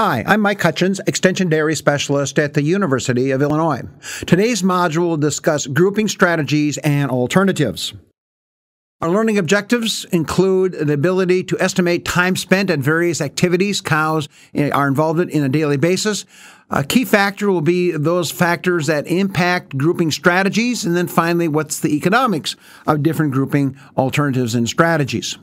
Hi, I'm Mike Hutjens, Extension Dairy Specialist at the University of Illinois. Today's module will discuss grouping strategies and alternatives. Our learning objectives include the ability to estimate time spent at various activities cows are involved in on a daily basis. A key factor will be those factors that impact grouping strategies, and then finally, what's the economics of different grouping alternatives and strategies.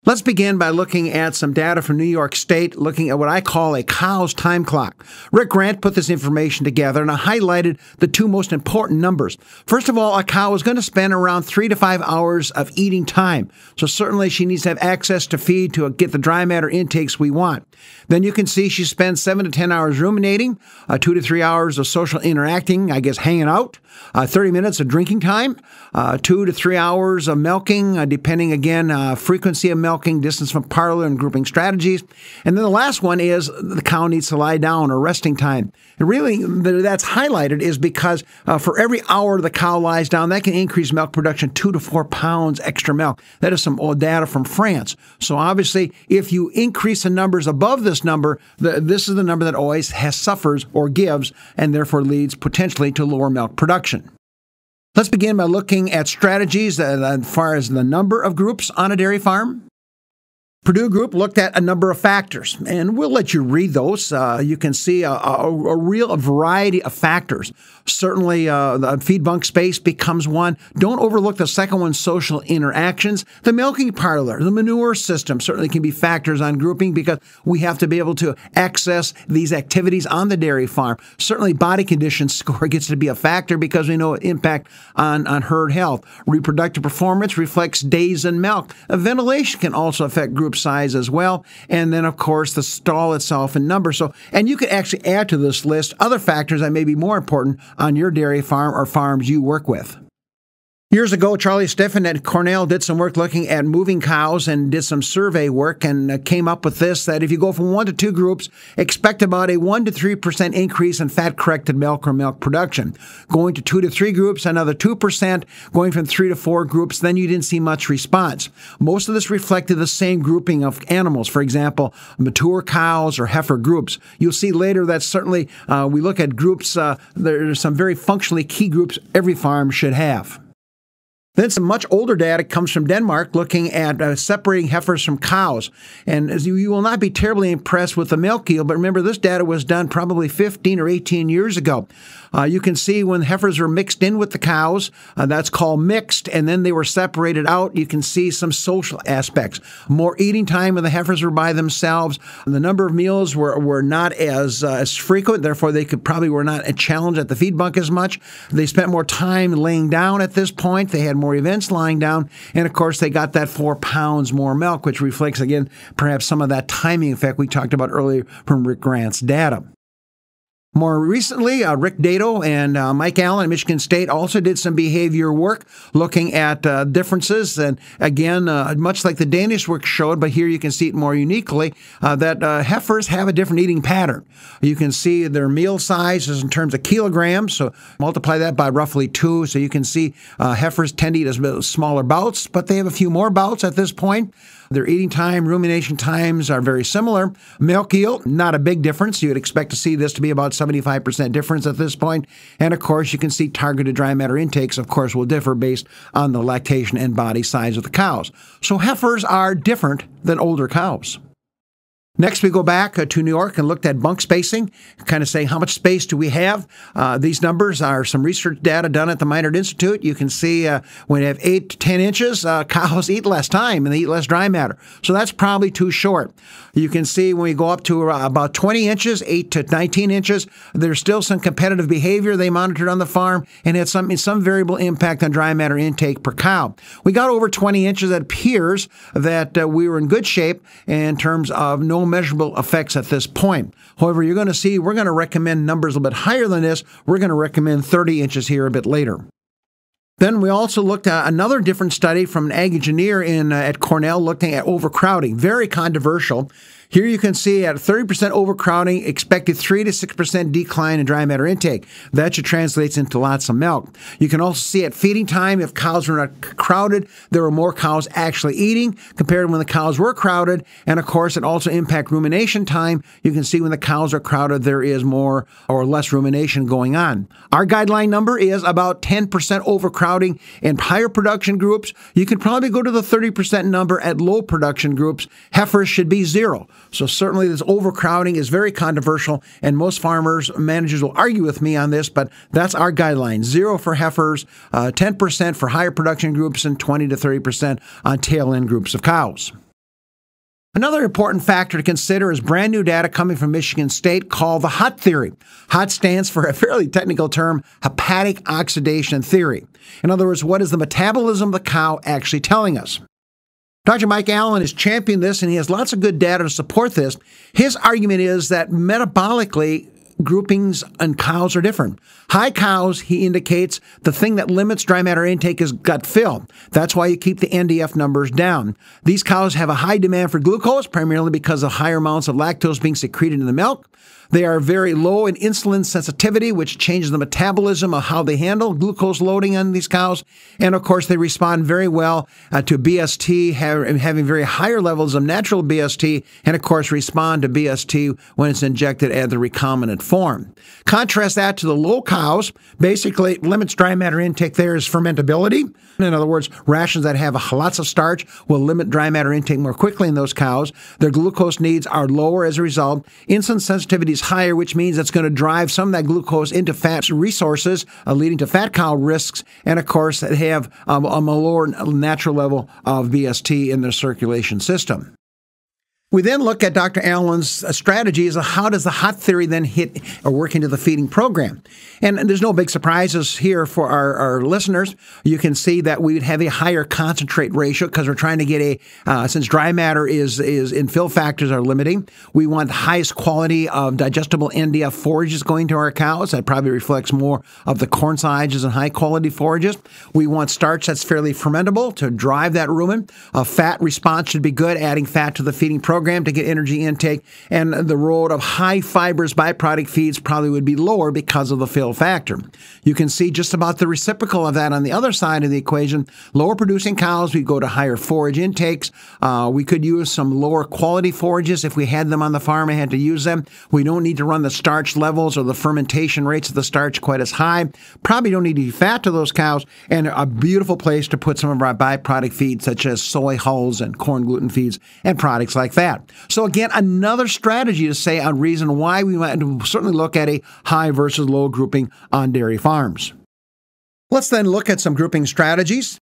Let's begin by looking at some data from New York State, looking at what I call a cow's time clock. Rick Grant put this information together, and I highlighted the two most important numbers. First of all, a cow is going to spend around 3 to 5 hours of eating time. So certainly she needs to have access to feed to get the dry matter intakes we want. Then you can see she spends 7 to 10 hours ruminating, 2 to 3 hours of social interacting, I guess hanging out, 30 minutes of drinking time, 2 to 3 hours of milking, depending again, frequency of milking, distance from parlor, and grouping strategies. And then the last one is the cow needs to lie down or resting time. And really, that's highlighted is because for every hour the cow lies down, that can increase milk production 2 to 4 pounds extra milk. That is some old data from France. So obviously, if you increase the numbers above this number, this is the number that always suffers or gives, and therefore leads potentially to lower milk production. Let's begin by looking at strategies as far as the number of groups on a dairy farm. Purdue Group looked at a number of factors, and we'll let you read those. You can see a real variety of factors. Certainly, the feed bunk space becomes one. Don't overlook the second one, social interactions. The milking parlor, the manure system certainly can be factors on grouping because we have to be able to access these activities on the dairy farm. Certainly, body condition score gets to be a factor because we know impact on herd health. Reproductive performance reflects days in milk. Ventilation can also affect group size as well, and then of course the stall itself and number. And you can actually add to this list other factors that may be more important on your dairy farm or farms you work with. Years ago, Charlie Stiffen at Cornell did some work looking at moving cows and did some survey work and came up with this, that if you go from 1 to 2 groups, expect about a 1 to 3% increase in fat-corrected milk or milk production. Going to 2 to 3 groups, another 2%. Going from 3 to 4 groups, then you didn't see much response. Most of this reflected the same grouping of animals, for example, mature cows or heifer groups. You'll see later that certainly we look at groups, there are some very functionally key groups every farm should have. Then some much older data comes from Denmark looking at separating heifers from cows. And as you will not be terribly impressed with the milk yield, but remember this data was done probably 15 or 18 years ago. You can see when heifers are mixed in with the cows, that's called mixed, and then they were separated out. You can see some social aspects. More eating time when the heifers were by themselves. The number of meals were not as frequent, therefore they were not a challenge at the feed bunk as much. They spent more time laying down at this point. They had more events lying down, and of course they got that 4 pounds more milk, which reflects again perhaps some of that timing effect we talked about earlier from Rick Grant's data. More recently, Rick Dato and Mike Allen at Michigan State also did some behavior work looking at differences. And again, much like the Danish work showed, but here you can see it more uniquely, that heifers have a different eating pattern. You can see their meal size is in terms of kilograms, so multiply that by roughly 2. So you can see heifers tend to eat as smaller bouts, but they have a few more bouts at this point. Their eating time, rumination times are very similar. Milk yield, not a big difference. You would expect to see this to be about 75% difference at this point. And of course, you can see targeted dry matter intakes, of course, will differ based on the lactation and body size of the cows. So heifers are different than older cows. Next, we go back to New York and looked at bunk spacing, kind of saying how much space do we have. These numbers are some research data done at the Minard Institute. You can see when you have 8 to 10 inches, cows eat less time and they eat less dry matter. So that's probably too short. You can see when we go up to about 20 inches, 8 to 19 inches, there's still some competitive behavior they monitored on the farm and had some variable impact on dry matter intake per cow. We got over 20 inches. It appears that we were in good shape in terms of no measurable effects at this point. However, you're going to see we're going to recommend numbers a little bit higher than this. We're going to recommend 30 inches here a bit later. Then we also looked at another different study from an ag engineer at Cornell looking at overcrowding. Very controversial. Here you can see at 30% overcrowding, expected 3 to 6% decline in dry matter intake. That should translate into lots of milk. You can also see at feeding time, if cows were not crowded, there were more cows actually eating compared to when the cows were crowded. And of course, it also impacts rumination time. You can see when the cows are crowded, there is more or less rumination going on. Our guideline number is about 10% overcrowding in higher production groups. You can probably go to the 30% number at low production groups. Heifers should be 0. So certainly this overcrowding is very controversial, and most farmers, managers will argue with me on this, but that's our guideline. 0 for heifers, 10% for higher production groups, and 20 to 30% on tail-end groups of cows. Another important factor to consider is brand new data coming from Michigan State called the HOT theory. HOT stands for a fairly technical term, hepatic oxidation theory. In other words, what is the metabolism of the cow actually telling us? Dr. Mike Allen has championed this, and he has lots of good data to support this. His argument is that metabolically, groupings and cows are different. High cows, he indicates, the thing that limits dry matter intake is gut fill. That's why you keep the NDF numbers down. These cows have a high demand for glucose, primarily because of higher amounts of lactose being secreted in the milk. They are very low in insulin sensitivity, which changes the metabolism of how they handle glucose loading on these cows. And of course, they respond very well to BST, having very higher levels of natural BST, and of course, respond to BST when it's injected at the recombinant form. Contrast that to the low cows. Basically, limits dry matter intake there is fermentability. In other words, rations that have lots of starch will limit dry matter intake more quickly in those cows. Their glucose needs are lower as a result. Insulin sensitivity is higher, which means it's going to drive some of that glucose into fat resources, leading to fat cow risks. And of course, they have a lower natural level of BST in their circulation system. We then look at Dr. Allen's strategies of how does the HOT theory then hit or work into the feeding program. And there's no big surprises here for our listeners. You can see that we would have a higher concentrate ratio because we're trying to get since dry matter is in fill factors are limiting, we want the highest quality of digestible NDF forages going to our cows. That probably reflects more of the corn silages and high quality forages. We want starch that's fairly fermentable to drive that rumen. Fat response should be good, adding fat to the feeding program to get energy intake, and the road of high fibrous byproduct feeds probably would be lower because of the fill factor. You can see just about the reciprocal of that on the other side of the equation. Lower producing cows, we go to higher forage intakes. We could use some lower quality forages if we had them on the farm and had to use them. We don't need to run the starch levels or the fermentation rates of the starch quite as high. Probably don't need to fat to those cows, and a beautiful place to put some of our byproduct feeds such as soy hulls and corn gluten feeds and products like that. So again, another strategy to say a reason why we might certainly look at a high versus low grouping on dairy farms. Let's then look at some grouping strategies.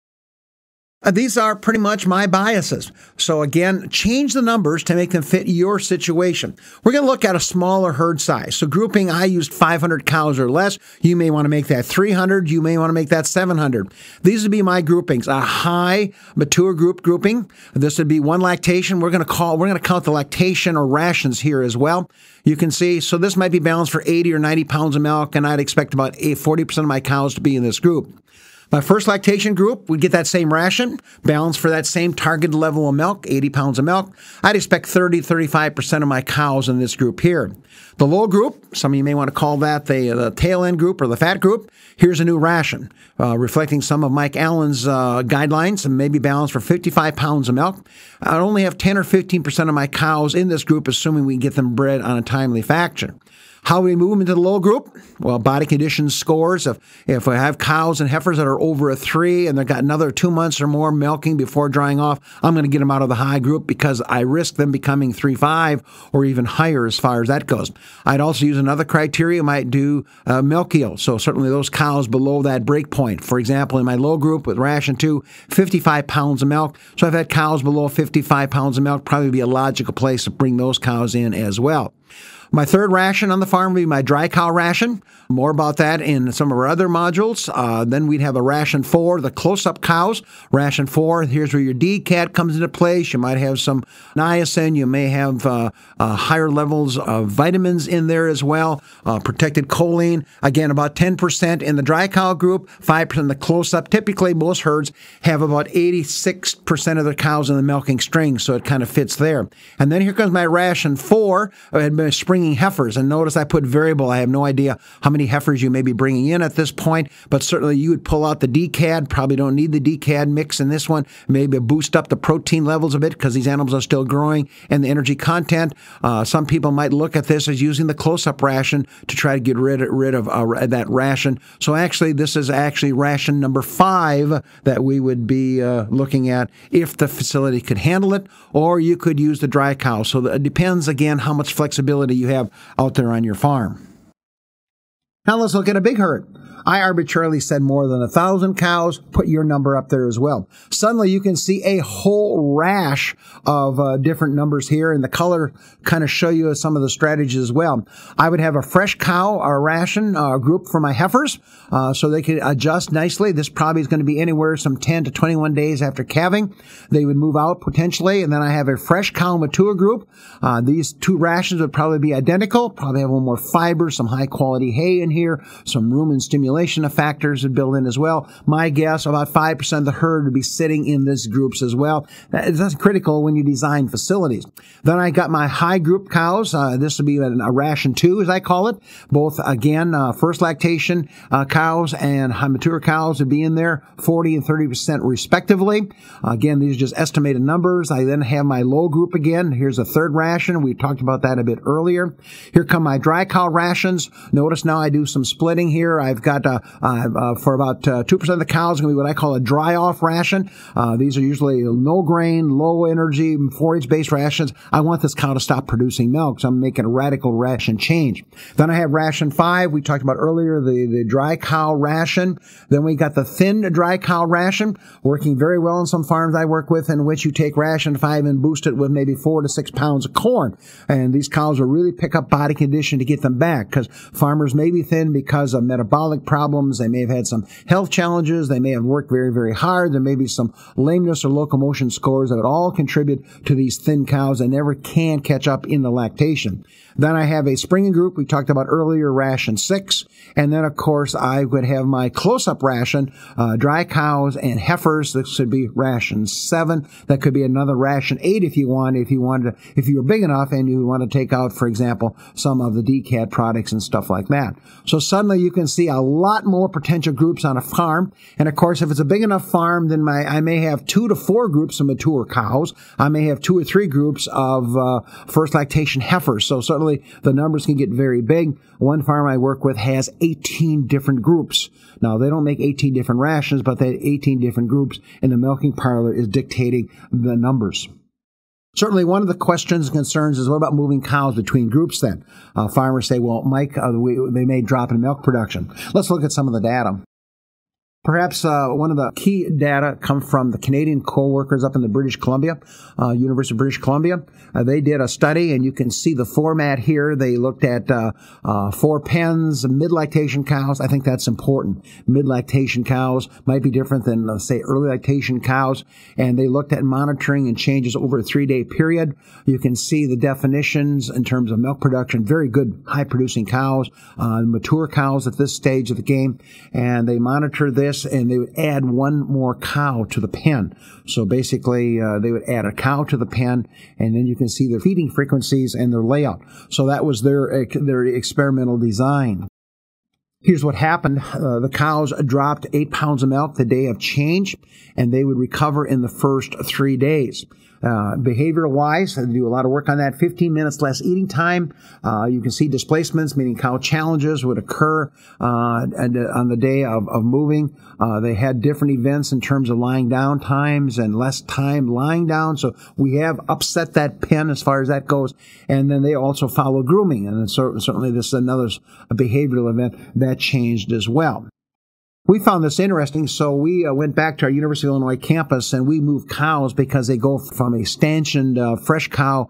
These are pretty much my biases. So again, change the numbers to make them fit your situation. We're going to look at a smaller herd size. So grouping, I used 500 cows or less. You may want to make that 300. You may want to make that 700. These would be my groupings. A high mature group grouping. This would be one lactation. We're going to count the lactation or rations here as well. You can see, so this might be balanced for 80 or 90 pounds of milk, and I'd expect about 40% of my cows to be in this group. My first lactation group would get that same ration, balanced for that same targeted level of milk, 80 pounds of milk. I'd expect 30-35% of my cows in this group here. The low group, some of you may want to call that the tail end group or the fat group. Here's a new ration, reflecting some of Mike Allen's guidelines, and maybe balanced for 55 pounds of milk. I only have 10 or 15% of my cows in this group, assuming we get them bred on a timely fashion. How do we move them into the low group? Well, body condition scores. If we have cows and heifers that are over a 3 and they've got another 2 months or more milking before drying off, I'm going to get them out of the high group because I risk them becoming 3.5 or even higher as far as that goes. I'd also use another criteria. I might do milk yield. So certainly those cows below that break point. For example, in my low group with ration 2, 55 pounds of milk. So if I had cows below 55 pounds of milk, probably be a logical place to bring those cows in as well. My third ration on the farm farm would be my dry cow ration. More about that in some of our other modules. Then we'd have a ration 4, the close-up cows. Ration 4, here's where your DCAT comes into place. You might have some niacin. You may have higher levels of vitamins in there as well. Protected choline. Again, about 10% in the dry cow group, 5% in the close-up. Typically, most herds have about 86% of their cows in the milking string, so it kind of fits there. And then here comes my ration 4, springing heifers. And notice I put variable. I have no idea how many heifers you may be bringing in at this point, but certainly you would pull out the DCAD. Probably don't need the DCAD mix in this one. Maybe boost up the protein levels a bit because these animals are still growing and the energy content. Some people might look at this as using the close-up ration to try to get rid of that ration. So actually, this is actually ration number 5 that we would be looking at if the facility could handle it, or you could use the dry cow. So it depends, again, how much flexibility you have out there on your farm. Now let's look at a big herd. I arbitrarily said more than 1,000 cows. Put your number up there as well. Suddenly you can see a whole rash of different numbers here, and the color kind of show you some of the strategies as well. I would have a fresh cow or ration group for my heifers, so they could adjust nicely. This probably is going to be anywhere from 10 to 21 days after calving. They would move out potentially, and then I have a fresh cow mature group. These 2 rations would probably be identical. Probably have a little more fiber, some high quality hay in here, some rumen stimulation factors would build in as well. My guess, about 5% of the herd would be sitting in these groups as well. That's critical when you design facilities. Then I got my high group cows. This would be a ration 2, as I call it. Both, again, first lactation cows and high mature cows would be in there, 40 and 30% respectively. Again, these are just estimated numbers. I then have my low group again. Here's a 3rd ration. We talked about that a bit earlier. Here come my dry cow rations. Notice now I do some splitting here. I've got for about 2% of the cows, going to be what I call a dry-off ration. These are usually no grain, low energy, forage-based rations. I want this cow to stop producing milk, so I'm making a radical ration change. Then I have ration 5. We talked about earlier the dry cow ration. Then we got the thin dry cow ration, working very well in some farms I work with, in which you take ration 5 and boost it with maybe 4 to 6 pounds of corn. And these cows will really pick up body condition to get them back, because farmers may be thin because of metabolic problems. They may have had some health challenges. They may have worked very, very hard. There may be some lameness or locomotion scores that would all contribute to these thin cows that never can catch up in the lactation. Then I have a springing group we talked about earlier, ration 6. And then, of course, I would have my close-up ration, dry cows and heifers. This would be ration 7. That could be another ration 8 if you wanted, if you were big enough and you want to take out, for example, some of the DCAT products and stuff like that. So suddenly you can see a lot more potential groups on a farm. And of course, if it's a big enough farm, then I may have 2 to 4 groups of mature cows. I may have 2 or 3 groups of first lactation heifers. So certainly the numbers can get very big. One farm I work with has 18 different groups. Now, they don't make 18 different rations, but they have 18 different groups, and the milking parlor is dictating the numbers. Certainly, one of the questions and concerns is, what about moving cows between groups then? Farmers say, well, Mike, they may drop in milk production. Let's look at some of the data. Perhaps one of the key data come from the Canadian co-workers up in the British Columbia, University of British Columbia. They did a study, and you can see the format here. They looked at 4 pens, mid-lactation cows. I think that's important. Mid-lactation cows might be different than, say, early lactation cows. And they looked at monitoring and changes over a 3-day period. You can see the definitions in terms of milk production. Very good high-producing cows, mature cows at this stage of the game. And they monitor this, and they would add 1 more cow to the pen. So basically, they would add a cow to the pen, and then you can see their feeding frequencies and their layout. So that was their experimental design. Here's what happened. The cows dropped 8 pounds of milk the day of change, and they would recover in the first 3 days. Behavioral-wise, they do a lot of work on that. 15 minutes less eating time. You can see displacements, meaning cow challenges would occur on the day of moving. They had different events in terms of lying down times and less time lying down. So we have upset that pen as far as that goes. And then they also follow grooming. And certainly this is another behavioral event that changed as well. We found this interesting, so we went back to our University of Illinois campus and we moved cows because they go from a stanchioned fresh cow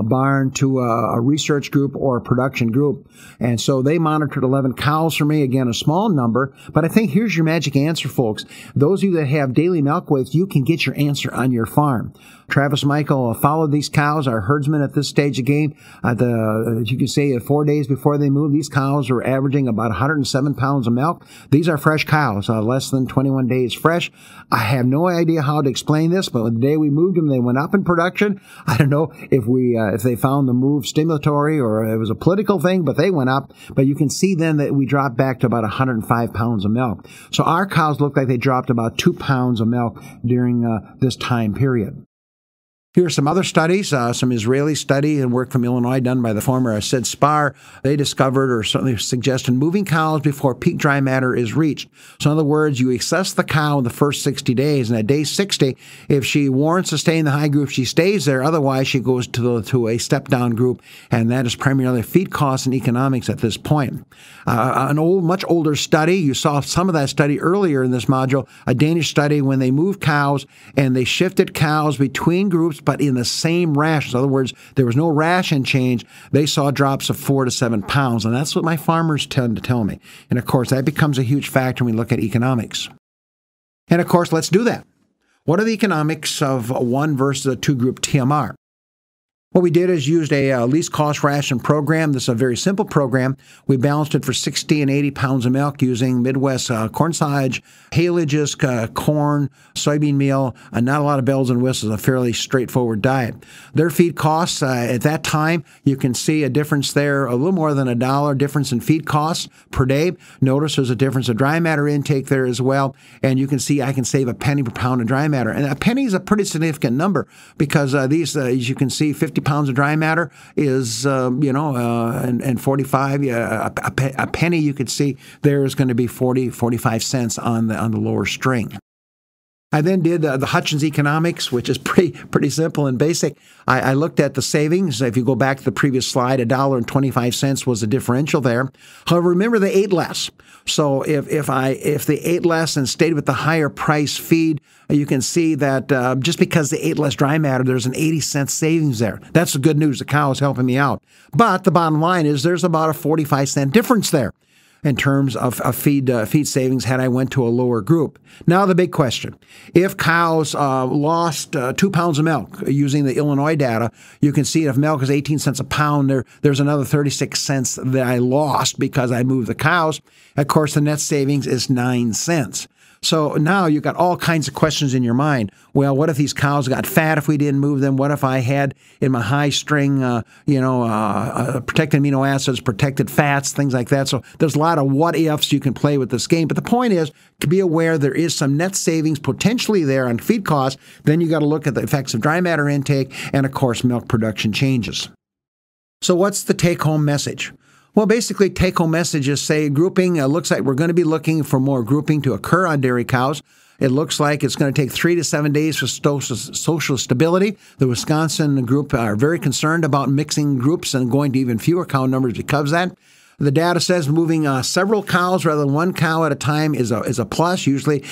barn to a research group or a production group. And so they monitored 11 cows for me, again, a small number. But I think here's your magic answer, folks. Those of you that have daily milk weights, you can get your answer on your farm. Travis Michael followed these cows, our herdsman at this stage of game. You can say 4 days before they moved, these cows were averaging about 107 pounds of milk. These are fresh cows, less than 21 days fresh. I have no idea how to explain this, but the day we moved them, they went up in production. I don't know if they found the move stimulatory or it was a political thing, but they went up. But you can see then that we dropped back to about 105 pounds of milk. So our cows look like they dropped about 2 pounds of milk during this time period. Here are some other studies, some Israeli study and work from Illinois done by the former Sid Spar. They discovered or certainly suggested moving cows before peak dry matter is reached. So in other words, you assess the cow in the first 60 days, and at day 60, if she warrants to stay in the high group, she stays there. Otherwise, she goes to a step-down group, and that is primarily feed costs and economics at this point. Much older study, you saw some of that study earlier in this module, a Danish study when they moved cows and they shifted cows between groups, but in the same ration. In other words, there was no ration change. They saw drops of 4 to 7 pounds, and that's what my farmers tend to tell me. And of course, that becomes a huge factor when we look at economics. And of course, let's do that. What are the economics of a 1 versus a 2 group TMR? What we did is used a least cost ration program. This is a very simple program. We balanced it for 60 and 80 pounds of milk using Midwest corn silage, haylage, corn, soybean meal, not a lot of bells and whistles, a fairly straightforward diet. Their feed costs, at that time, you can see a difference there, a little more than $1 difference in feed costs per day. Notice there's a difference of dry matter intake there as well. And you can see I can save a penny per pound of dry matter. And a penny is a pretty significant number because these, as you can see, 50 pounds of dry matter is, and 45, a penny you could see there is going to be 45 cents on the lower string. I then did the Hutjens economics, which is pretty simple and basic. I looked at the savings. If you go back to the previous slide, $1.25 was the differential there. However, remember they ate less. So if they ate less and stayed with the higher price feed, you can see that just because they ate less dry matter, there's an 80-cent savings there. That's the good news. The cow is helping me out. But the bottom line is there's about a 45-cent difference there in terms of feed savings had I went to a lower group. Now the big question. If cows lost 2 pounds of milk using the Illinois data, you can see if milk is 18 cents a pound, there's another 36 cents that I lost because I moved the cows. Of course, the net savings is 9 cents. So now you've got all kinds of questions in your mind. Well, what if these cows got fat if we didn't move them? What if I had in my high string, protected amino acids, protected fats, things like that? So there's a lot of what ifs you can play with this game. But the point is to be aware there is some net savings potentially there on feed costs. Then you got to look at the effects of dry matter intake and, of course, milk production changes. So what's the take-home message? Well, basically, take-home messages say grouping looks like we're going to be looking for more grouping to occur on dairy cows. It looks like it's going to take 3 to 7 days for social stability. The Wisconsin group are very concerned about mixing groups and going to even fewer cow numbers because of that. The data says moving several cows rather than one cow at a time is a plus. Usually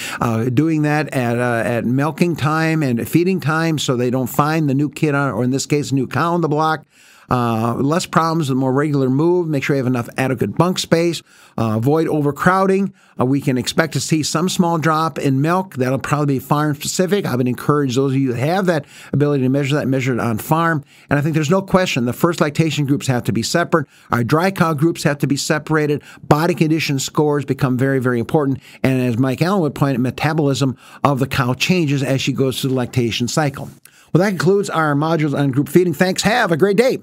doing that at milking time and feeding time so they don't find the new kid or in this case, a new cow on the block. Less problems with more regular move. Make sure you have enough adequate bunk space. Avoid overcrowding. We can expect to see some small drop in milk. That'll probably be farm specific. I would encourage those of you that have that ability to measure it on farm. And I think there's no question the first lactation groups have to be separate. Our dry cow groups have to be separated. Body condition scores become very, very important. And as Mike Allen would point out, metabolism of the cow changes as she goes through the lactation cycle. Well, that concludes our modules on group feeding. Thanks. Have a great day.